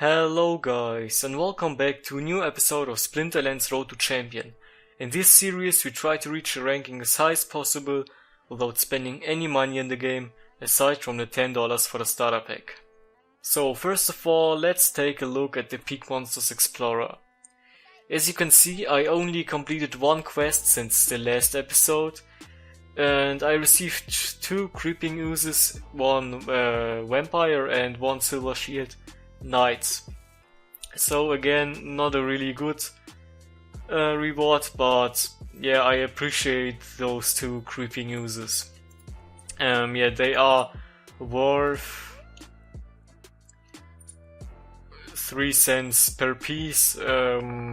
Hello guys, and welcome back to a new episode of Splinterlands Road to Champion. In this series we try to reach a ranking as high as possible without spending any money in the game, aside from the $10 for the starter pack. So first of all, let's take a look at the Peak Monsters Explorer. As you can see, I only completed one quest since the last episode, and I received 2 Creeping Oozes, 1 Vampire and 1 Silver Shield Knights. So again, not a really good reward, but yeah, I appreciate those 2 Creeping Oozes. Yeah, they are worth 3 cents per piece,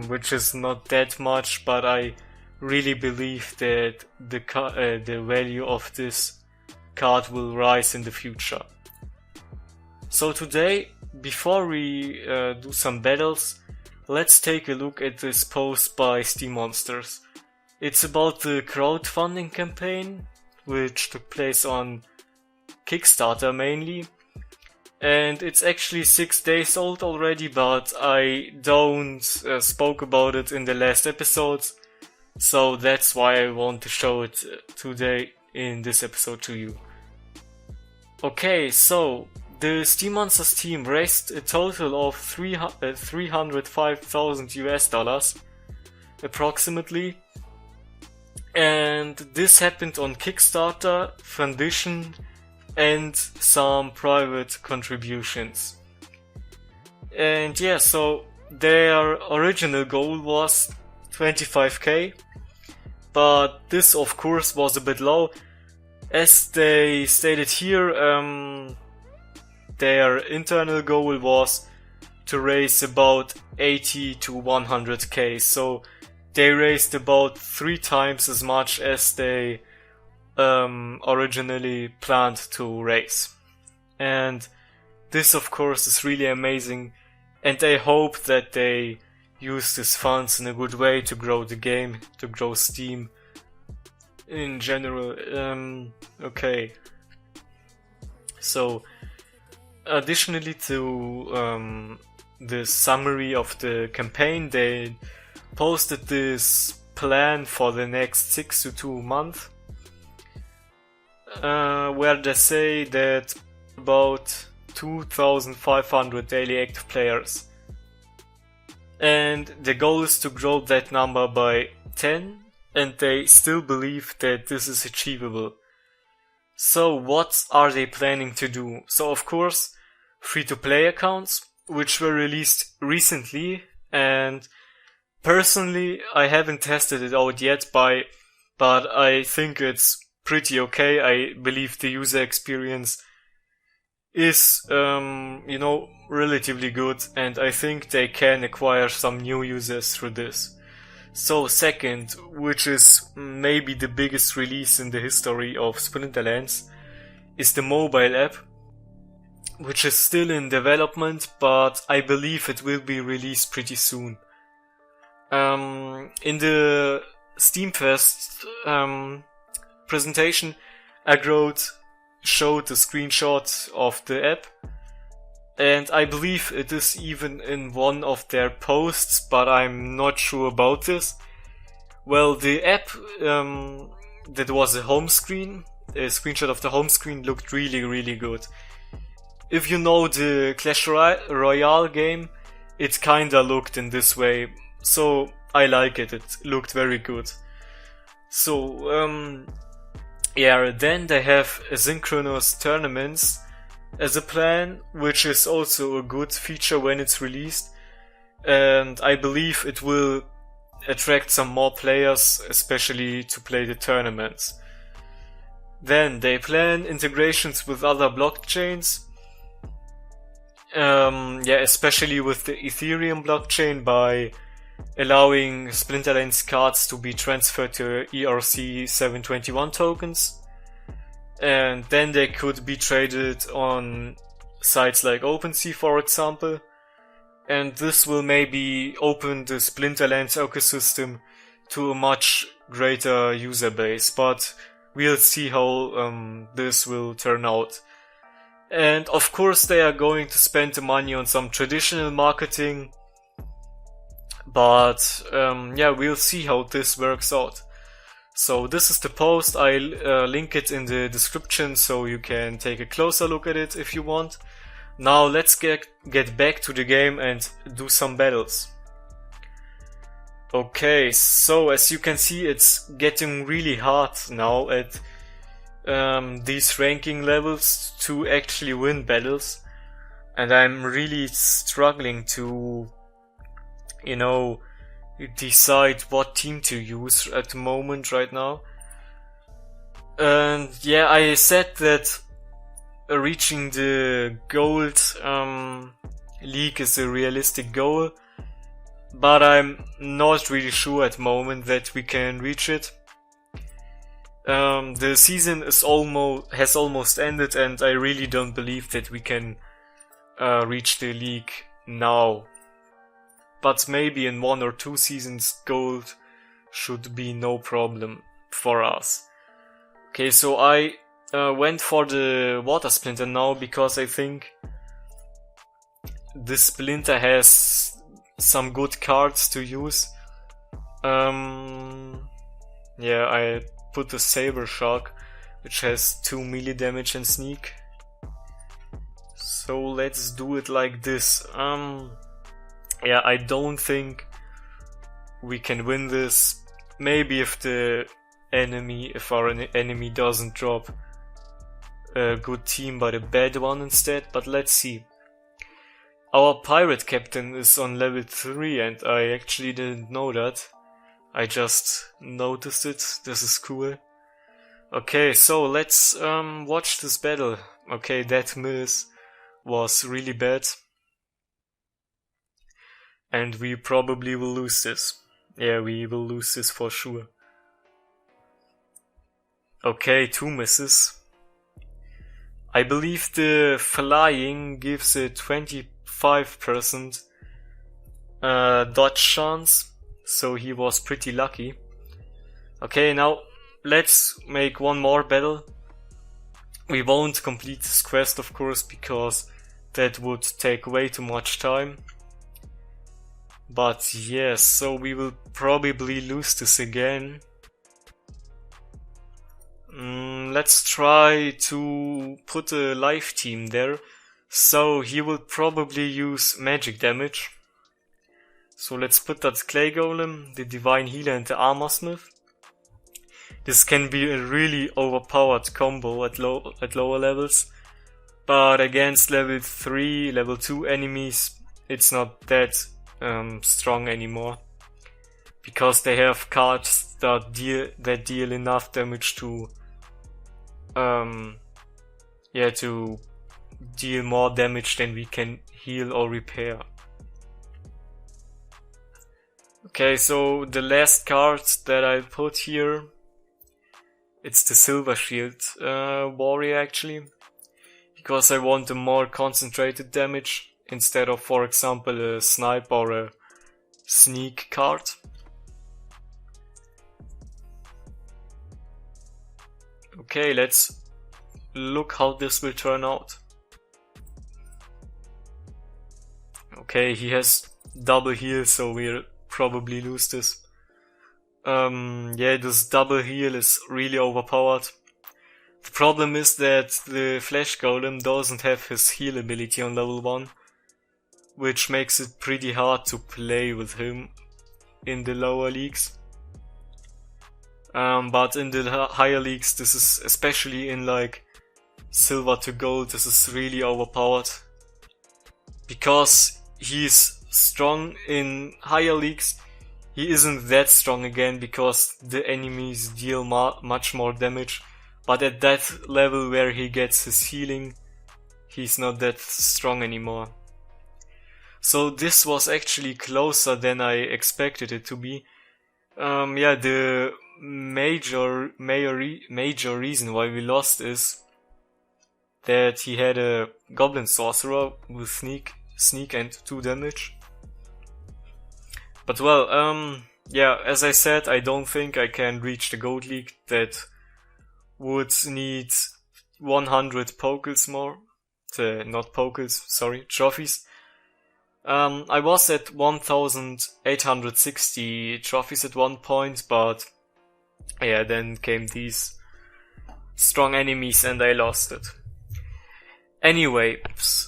which is not that much, but I really believe that the value of this card will rise in the future. So today, before we do some battles, let's take a look at this post by Steemmonsters. It's about the crowdfunding campaign, which took place on Kickstarter mainly. And it's actually 6 days old already, but I don't spoke about it in the last episodes. So that's why I want to show it today in this episode to you. Okay, so the Steemmonsters team raised a total of $305,000 approximately, and this happened on Kickstarter, Foundation, and some private contributions. And yeah, so their original goal was 25k, but this of course was a bit low. As they stated here, their internal goal was to raise about 80 to 100k, so they raised about 3 times as much as they originally planned to raise. And this of course is really amazing, and I hope that they use these funds in a good way to grow the game, to grow Steam in general. Okay, so additionally to the summary of the campaign, they posted this plan for the next 6 to 2 months, where they say that about 2,500 daily active players, and the goal is to grow that number by 10, and they still believe that this is achievable. So what are they planning to do? So of course, free-to-play accounts, which were released recently, and personally I haven't tested it out yet, but I think it's pretty okay. I believe the user experience is, relatively good, and I think they can acquire some new users through this. So second, which is maybe the biggest release in the history of Splinterlands, is the mobile app, which is still in development, but I believe it will be released pretty soon. In the Steamfest presentation, Agrod showed a screenshot of the app, and I believe it is even in one of their posts, but I'm not sure about this. Well, the app that was a home screen, a screenshot of the home screen, looked really good. If you know the Clash Royale game, it kinda looked in this way, so I like it. It looked very good. So yeah, then they have asynchronous tournaments as a plan, which is also a good feature when it's released, and I believe it will attract some more players, especially to play the tournaments. Then they plan integrations with other blockchains, especially with the Ethereum blockchain, by allowing Splinterlands cards to be transferred to ERC-721 tokens, and then they could be traded on sites like OpenSea, for example, and this will maybe open the Splinterlands ecosystem to a much greater user base, but we'll see how this will turn out. And of course they are going to spend the money on some traditional marketing, but yeah, we'll see how this works out. So this is the post. I'll link it in the description so you can take a closer look at it if you want. Now let's get back to the game and do some battles. Okay, so as you can see, it's getting really hard now at these ranking levels to actually win battles, and I'm really struggling to, you know, decide what team to use at the moment right now. And yeah, I said that reaching the gold league is a realistic goal, but I'm not really sure at the moment that we can reach it. The season has almost ended, and I really don't believe that we can reach the league now. But maybe in 1 or 2 seasons gold should be no problem for us. Okay, so I went for the water splinter now because I think this splinter has some good cards to use. Yeah, I put the saber shark, which has 2 melee damage and sneak. So let's do it like this. Yeah, I don't think we can win this. Maybe if our enemy doesn't drop a good team but a bad one instead, but let's see. Our pirate captain is on level 3 and I actually didn't know that. I just noticed it. This is cool. Okay, so let's watch this battle. Okay, that miss was really bad. And we probably will lose this. Yeah, we will lose this for sure. Okay, 2 misses. I believe the flying gives a 25% dodge chance, so he was pretty lucky. Okay, now let's make one more battle. We won't complete this quest, of course, because that would take way too much time. But yes, so we will probably lose this again. Let's try to put a live team there. So he will probably use magic damage. So let's put that clay golem, the divine healer and the armor smith. This can be a really overpowered combo at lower levels. But against level 3, level 2 enemies, it's not that strong anymore, because they have cards that deal enough damage to to deal more damage than we can heal or repair. Okay, so the last card that I put here, it's the silver shield warrior actually, because I want a more concentrated damage instead of, for example, a snipe or a sneak card. Okay, let's look how this will turn out. Okay, he has double heal, so we'll probably lose this. Yeah, this double heal is really overpowered. The problem is that the flesh golem doesn't have his heal ability on level 1. Which makes it pretty hard to play with him in the lower leagues. But in the higher leagues, this is, especially in like silver to gold, this is really overpowered. Because he's strong in higher leagues, he isn't that strong again because the enemies deal much more damage. But at that level where he gets his healing, he's not that strong anymore. So this was actually closer than I expected it to be. Yeah, the major reason why we lost is that he had a goblin sorcerer with sneak and 2 damage. But well, yeah, as I said, I don't think I can reach the gold league. That would need 100 pokels more. not pokers, sorry, trophies. I was at 1,860 trophies at one point, but yeah, then came these strong enemies and I lost it. Anyway,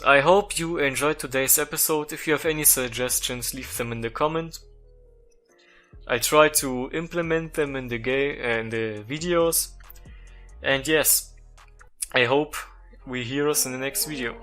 I hope you enjoyed today's episode. If you have any suggestions, leave them in the comment. I try to implement them in the videos. And yes, I hope we hear us in the next video.